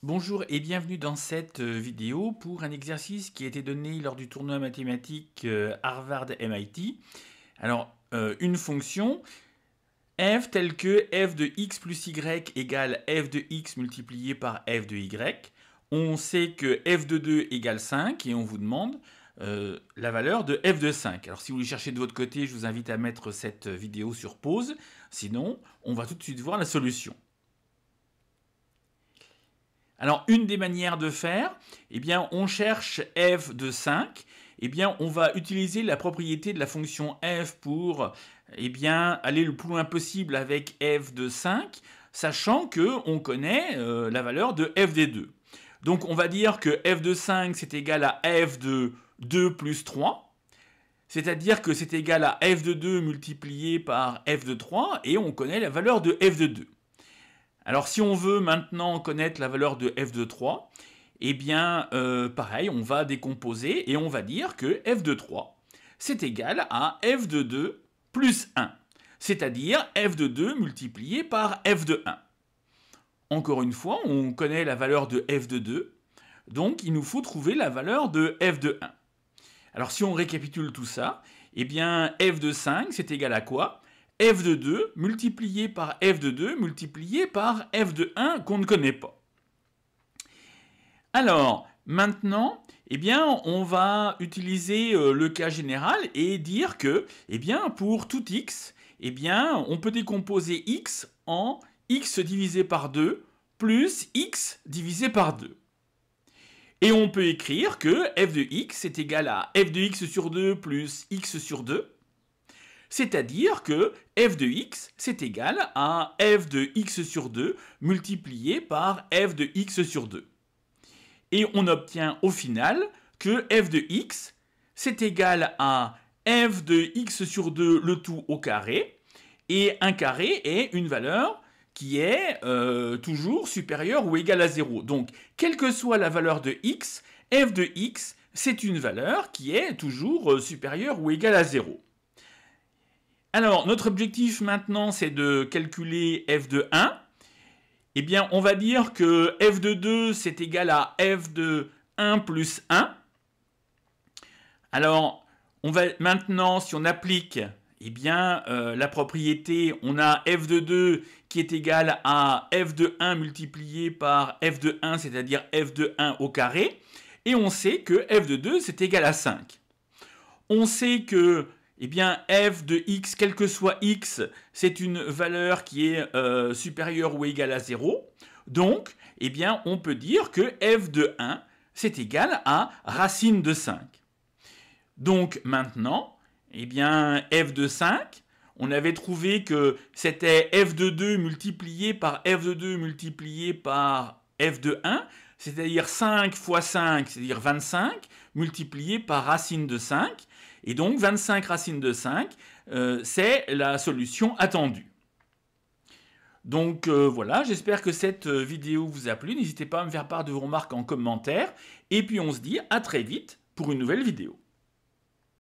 Bonjour et bienvenue dans cette vidéo pour un exercice qui a été donné lors du tournoi mathématique Harvard-MIT. Alors, une fonction f telle que f de x plus y égale f de x multiplié par f de y. On sait que f de 2 égale 5 et on vous demande la valeur de f de 5. Alors si vous le cherchez de votre côté, je vous invite à mettre cette vidéo sur pause. Sinon, on va tout de suite voir la solution. Alors, une des manières de faire, eh bien, on cherche f de 5. Eh bien, on va utiliser la propriété de la fonction f pour aller le plus loin possible avec f de 5, sachant qu'on connaît la valeur de f des 2. Donc, on va dire que f de 5, c'est égal à f de 2 plus 3. C'est-à-dire que c'est égal à f de 2 multiplié par f de 3, et on connaît la valeur de f de 2. Alors si on veut maintenant connaître la valeur de f de 3, eh bien pareil, on va décomposer et on va dire que f de 3, c'est égal à f de 2 plus 1, c'est-à-dire f de 2 multiplié par f de 1. Encore une fois, on connaît la valeur de f de 2, donc il nous faut trouver la valeur de f de 1. Alors si on récapitule tout ça, eh bien f de 5, c'est égal à quoi ? F de 2 multiplié par f de 2 multiplié par f de 1 qu'on ne connaît pas. Alors, maintenant, eh bien, on va utiliser le cas général et dire que, eh bien, pour tout x, eh bien, on peut décomposer x en x divisé par 2 plus x divisé par 2. Et on peut écrire que f de x est égal à f de x sur 2 plus x sur 2. C'est-à-dire que f de x, c'est égal à f de x sur 2 multiplié par f de x sur 2. Et on obtient au final que f de x, c'est égal à f de x sur 2 le tout au carré. Et un carré est une valeur qui est toujours supérieure ou égale à 0. Donc, quelle que soit la valeur de x, f de x, c'est une valeur qui est toujours supérieure ou égale à 0. Alors, notre objectif maintenant, c'est de calculer f de 1. Eh bien, on va dire que f de 2, c'est égal à f de 1 plus 1. Alors, on va maintenant, si on applique la propriété, on a f de 2 qui est égal à f de 1 multiplié par f de 1, c'est-à-dire f de 1 au carré. Et on sait que f de 2, c'est égal à 5. On sait que f de x, quel que soit x, c'est une valeur qui est supérieure ou égale à 0. Donc, on peut dire que f de 1, c'est égal à racine de 5. Donc, maintenant, f de 5, on avait trouvé que c'était f de 2 multiplié par f de 2 multiplié par f de 1, c'est-à-dire 5 fois 5, c'est-à-dire 25, multiplié par racine de 5. Et donc 25 racine de 5, c'est la solution attendue. Donc voilà, j'espère que cette vidéo vous a plu. N'hésitez pas à me faire part de vos remarques en commentaire. Et puis on se dit à très vite pour une nouvelle vidéo.